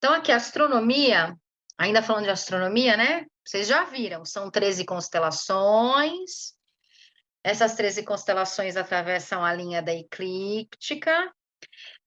Então, aqui, astronomia, ainda falando de astronomia, né? Vocês já viram, são 13 constelações. Essas 13 constelações atravessam a linha da eclíptica.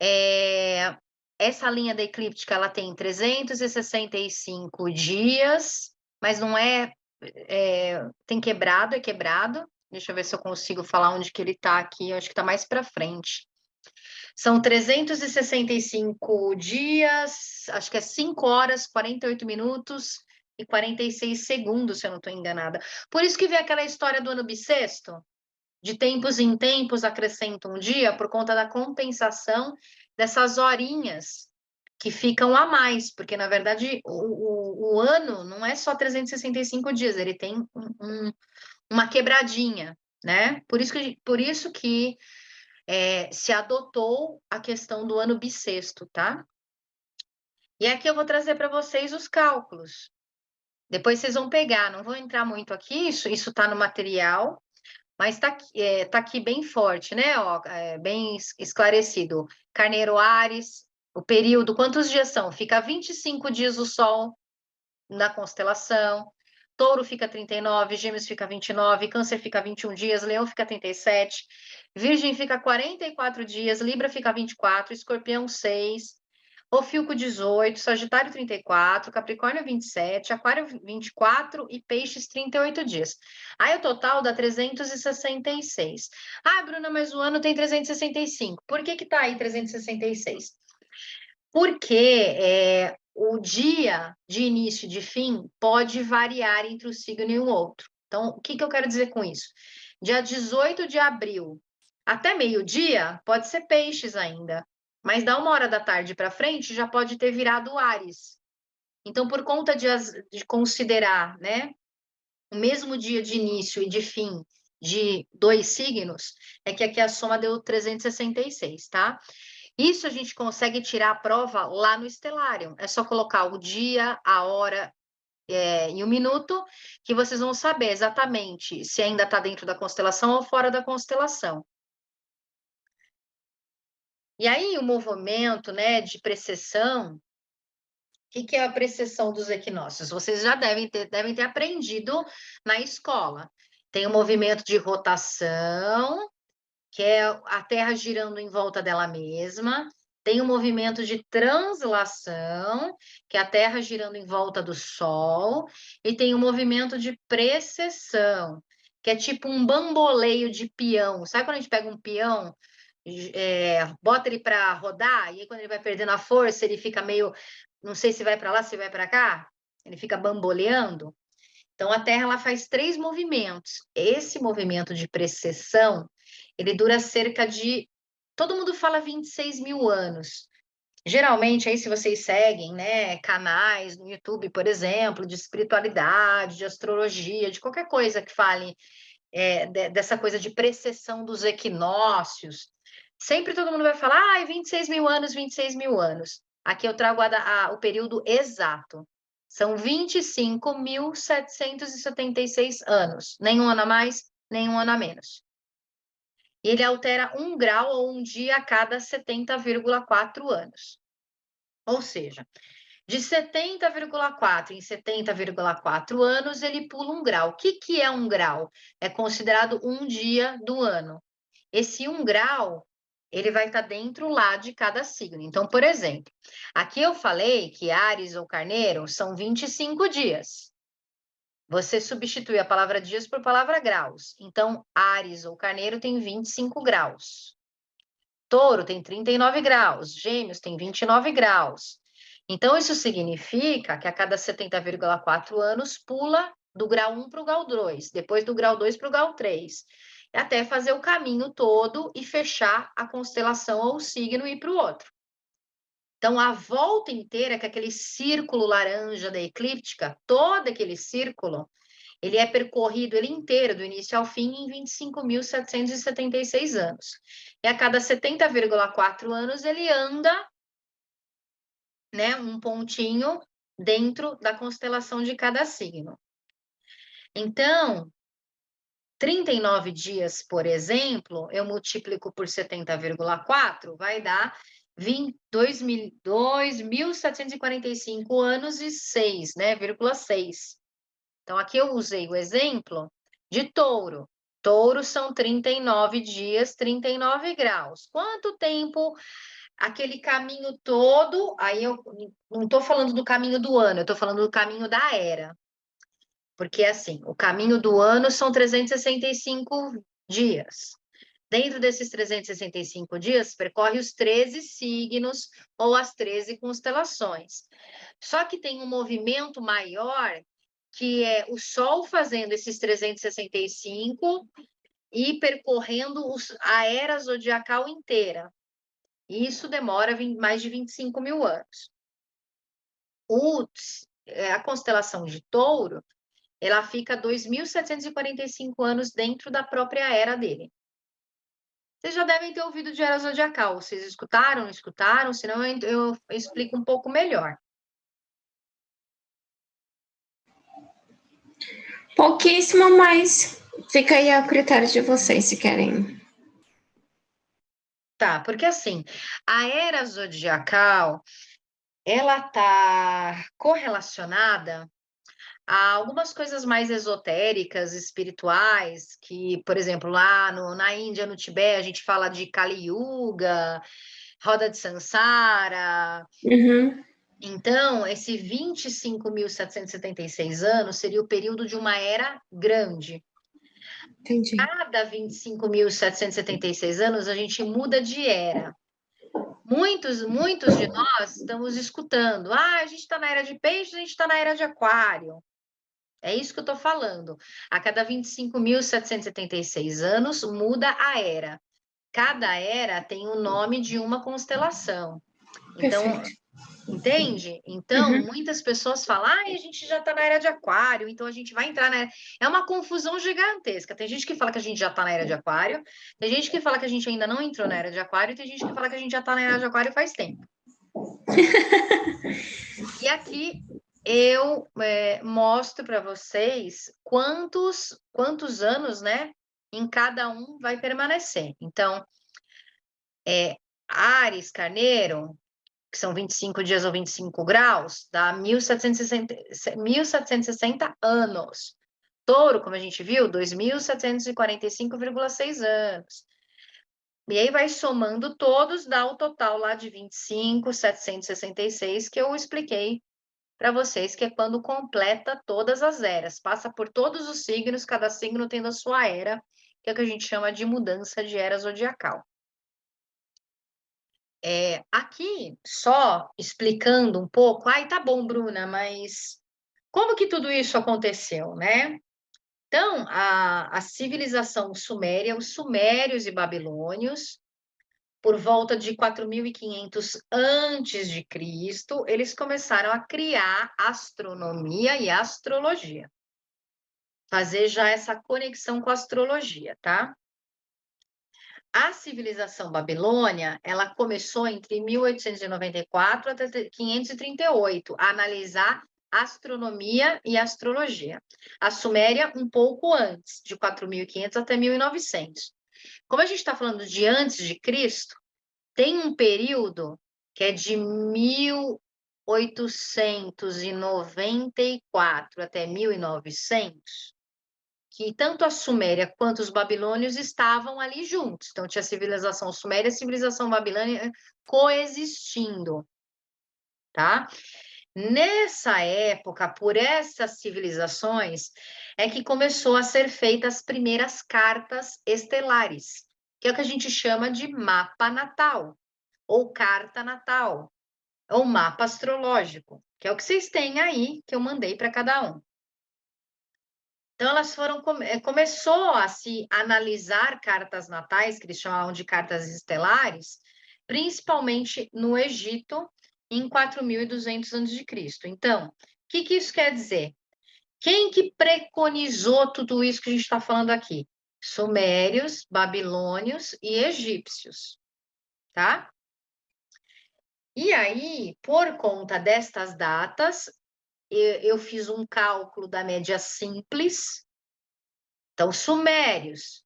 É, essa linha da eclíptica ela tem 365 dias, mas não tem quebrado, é quebrado. Deixa eu ver se eu consigo falar onde que ele está aqui. Eu acho que está mais para frente. São 365 dias, acho que é 5 horas, 48 minutos e 46 segundos, se eu não estou enganada. Por isso que vem aquela história do ano bissexto, de tempos em tempos acrescenta um dia, por conta da compensação dessas horinhas que ficam a mais, porque na verdade o ano não é só 365 dias, ele tem uma quebradinha, né? Por isso que se adotou a questão do ano bissexto, tá? E aqui eu vou trazer para vocês os cálculos. Depois vocês vão pegar, não vou entrar muito aqui, isso está no material, mas tá aqui bem forte, né? Ó, bem esclarecido. Carneiro Áries, o período, quantos dias são? Fica 25 dias o Sol na constelação. Touro fica 39, Gêmeos fica 29, Câncer fica 21 dias, Leão fica 37, Virgem fica 44 dias, Libra fica 24, Escorpião 6, Ofilco 18, Sagitário 34, Capricórnio 27, Aquário 24 e Peixes 38 dias. Aí o total dá 366. Ah, Bruna, mas o ano tem 365. Por que tá aí 366? Porque o dia de início e de fim pode variar entre um signo e um outro. Então, o que eu quero dizer com isso? Dia 18 de abril até meio-dia pode ser peixes ainda, mas da 1 hora da tarde para frente já pode ter virado Áries. Então, por conta de considerar, né, o mesmo dia de início e de fim de dois signos, é que aqui a soma deu 366, tá? Isso a gente consegue tirar a prova lá no Stellarium. É só colocar o dia, a hora e o minuto, que vocês vão saber exatamente se ainda está dentro da constelação ou fora da constelação. E aí, o movimento, né, de precessão, o que é a precessão dos equinócios? Vocês já devem ter aprendido na escola. Tem o movimento de rotação, que é a Terra girando em volta dela mesma. Tem o movimento de translação, que é a Terra girando em volta do Sol. E tem o movimento de precessão, que é tipo um bamboleio de peão. Sabe quando a gente pega um peão, bota ele para rodar, e aí quando ele vai perdendo a força, ele fica meio, não sei se vai para lá, se vai para cá, ele fica bamboleando. Então, a Terra ela faz 3 movimentos. Esse movimento de precessão, ele dura cerca de... Todo mundo fala 26 mil anos. Geralmente, aí, se vocês seguem, né, canais no YouTube, por exemplo, de espiritualidade, de astrologia, de qualquer coisa que fale dessa coisa de precessão dos equinócios, sempre todo mundo vai falar, 26 mil anos, 26 mil anos. Aqui eu trago o período exato. São 25.776 anos. Nenhum ano a mais, nenhum ano a menos. E ele altera 1 grau ou um dia a cada 70,4 anos. Ou seja, de 70,4 em 70,4 anos, ele pula 1 grau. O que é 1 grau? É considerado um dia do ano. Esse 1 grau, ele vai estar dentro lá de cada signo. Então, por exemplo, aqui eu falei que Áries ou Carneiro são 25 dias. Você substitui a palavra dias por palavra graus. Então, Áries ou Carneiro tem 25 graus. Touro tem 39 graus. Gêmeos tem 29 graus. Então, isso significa que a cada 70,4 anos pula do grau 1 para o grau 2, depois do grau 2 para o grau 3, até fazer o caminho todo e fechar a constelação ou o signo e ir para o outro. Então, a volta inteira, que é aquele círculo laranja da eclíptica, todo aquele círculo, ele é percorrido ele inteiro, do início ao fim, em 25.776 anos. E a cada 70,4 anos, ele anda, né, um pontinho dentro da constelação de cada signo. Então, 39 dias, por exemplo, eu multiplico por 70,4, vai dar 2.745 anos e 6, né, 6. Então, aqui eu usei o exemplo de touro. Touro são 39 dias, 39 graus. Quanto tempo aquele caminho todo? Aí eu não estou falando do caminho do ano, eu estou falando do caminho da era. Porque, assim, o caminho do ano são 365 dias. Dentro desses 365 dias, percorre os 13 signos ou as 13 constelações. Só que tem um movimento maior, que é o Sol fazendo esses 365 e percorrendo a era zodiacal inteira. E isso demora mais de 25 mil anos. A constelação de Touro, ela fica 2.745 anos dentro da própria era dele. Vocês já devem ter ouvido de era zodiacal. Vocês escutaram, não escutaram? Senão eu explico um pouco melhor. Pouquíssimo, mas fica aí a critério de vocês, se querem. Tá, porque assim, a era zodiacal, ela tá correlacionada a algumas coisas mais esotéricas, espirituais, que, por exemplo, lá na Índia, no Tibete, a gente fala de Kali Yuga, roda de Sansara. Uhum. Então, esse 25.776 anos seria o período de uma era grande. Entendi. Cada 25.776 anos, a gente muda de era. Muitos de nós estamos escutando. A gente está na era de peixe, a gente está na era de aquário. É isso que eu estou falando. A cada 25.776 anos, muda a era. Cada era tem o nome de uma constelação. Então, Perfeito. entende? Então, Uhum. muitas pessoas falam, a gente já está na era de aquário, então a gente vai entrar na era. É uma confusão gigantesca. Tem gente que fala que a gente já está na era de aquário, tem gente que fala que a gente ainda não entrou na era de aquário, e tem gente que fala que a gente já está na era de aquário faz tempo. E aqui eu mostro para vocês quantos anos, né, em cada um vai permanecer. Então, Áries, Carneiro, que são 25 dias ou 25 graus, dá 1.760 anos. Touro, como a gente viu, 2.745,6 anos. E aí vai somando todos, dá o total lá de 25.766, que eu expliquei para vocês, que é quando completa todas as eras, passa por todos os signos, cada signo tendo a sua era, que é o que a gente chama de mudança de era zodiacal. Aqui, só explicando um pouco, tá bom, Bruna, mas como que tudo isso aconteceu, né? Então, a civilização suméria, os sumérios e babilônios, por volta de 4.500 antes de Cristo, eles começaram a criar astronomia e astrologia. Fazer já essa conexão com a astrologia, tá? A civilização babilônia, ela começou entre 1894 até 538 a analisar astronomia e astrologia. A Suméria um pouco antes, de 4.500 até 1.900. Como a gente está falando de antes de Cristo, tem um período que é de 1894 até 1900, que tanto a Suméria quanto os babilônios estavam ali juntos. Então, tinha a civilização suméria e a civilização babilônia coexistindo, tá? Nessa época, por essas civilizações, é que começou a ser feitas as primeiras cartas estelares, que é o que a gente chama de mapa natal, ou carta natal, ou mapa astrológico, que é o que vocês têm aí, que eu mandei para cada um. Então, elas começou a se analisar cartas natais, que eles chamavam de cartas estelares, principalmente no Egito, em 4.200 a.C. Então, o que isso quer dizer? Quem que preconizou tudo isso que a gente está falando aqui? Sumérios, babilônios e egípcios, tá? E aí, por conta destas datas, eu fiz um cálculo da média simples. Então, sumérios,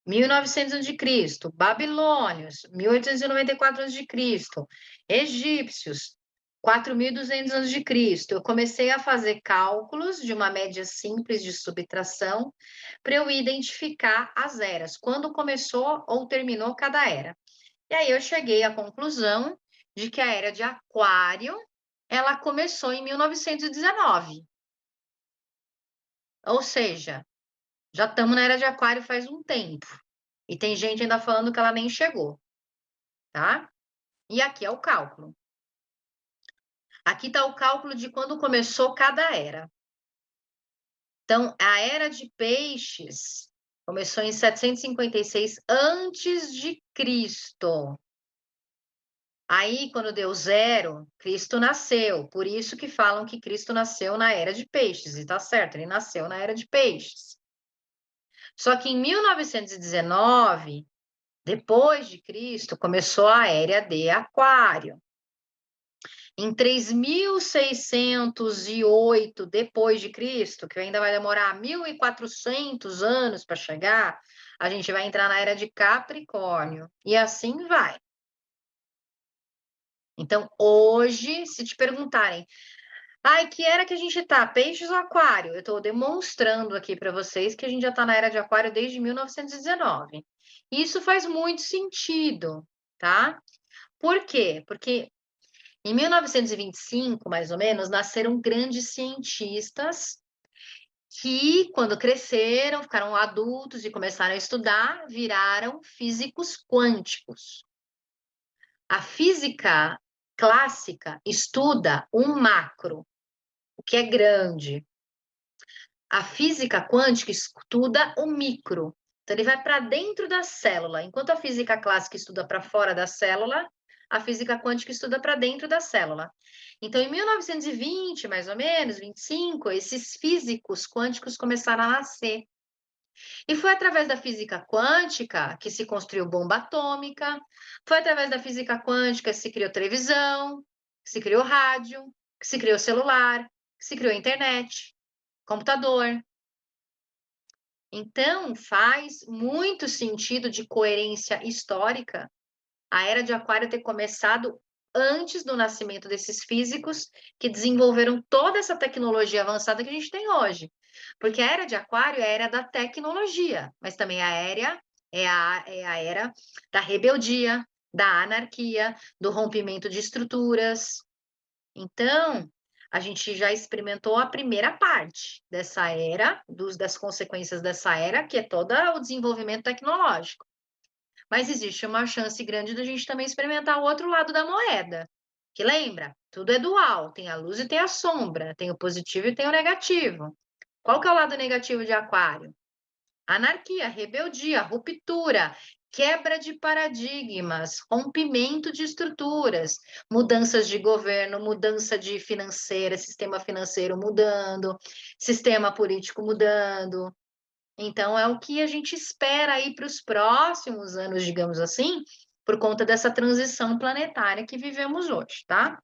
1900 a.C., babilônios, 1894 a.C., egípcios, 4.200 a.C. Eu comecei a fazer cálculos de uma média simples de subtração para eu identificar as eras, quando começou ou terminou cada era. E aí eu cheguei à conclusão de que a era de Aquário, ela começou em 1919. Ou seja, já estamos na era de Aquário faz um tempo. E tem gente ainda falando que ela nem chegou, tá? E aqui é o cálculo. Aqui está o cálculo de quando começou cada era. Então, a era de Peixes começou em 756 antes de Cristo. Aí, quando deu zero, Cristo nasceu. Por isso que falam que Cristo nasceu na era de Peixes. E tá certo, ele nasceu na era de Peixes. Só que em 1919, depois de Cristo, começou a era de Aquário. Em 3608 depois de Cristo, que ainda vai demorar 1400 anos para chegar, a gente vai entrar na era de Capricórnio. E assim vai. Então, hoje, se te perguntarem, ai, que era que a gente tá? Peixes ou Aquário? Eu estou demonstrando aqui para vocês que a gente já está na era de Aquário desde 1919. E isso faz muito sentido, tá? Por quê? Porque em 1925, mais ou menos, nasceram grandes cientistas que, quando cresceram, ficaram adultos e começaram a estudar, viraram físicos quânticos. A física clássica estuda o macro, o que é grande. A física quântica estuda o micro. Então, ele vai para dentro da célula. Enquanto a física clássica estuda para fora da célula, a física quântica estuda para dentro da célula. Então, em 1920, mais ou menos, 25, esses físicos quânticos começaram a nascer. E foi através da física quântica que se construiu bomba atômica, foi através da física quântica que se criou televisão, que se criou rádio, que se criou celular, que se criou internet, computador. Então, faz muito sentido de coerência histórica a era de Aquário ter começado antes do nascimento desses físicos que desenvolveram toda essa tecnologia avançada que a gente tem hoje. Porque a era de Aquário é a era da tecnologia, mas também é a era da rebeldia, da anarquia, do rompimento de estruturas. Então, a gente já experimentou a primeira parte dessa era, das consequências dessa era, que é todo o desenvolvimento tecnológico. Mas existe uma chance grande da gente também experimentar o outro lado da moeda. Que lembra? Tudo é dual, tem a luz e tem a sombra, tem o positivo e tem o negativo. Qual que é o lado negativo de Aquário? Anarquia, rebeldia, ruptura, quebra de paradigmas, rompimento de estruturas, mudanças de governo, mudança de financeira, sistema financeiro mudando, sistema político mudando. Então, é o que a gente espera aí para os próximos anos, digamos assim, por conta dessa transição planetária que vivemos hoje, tá?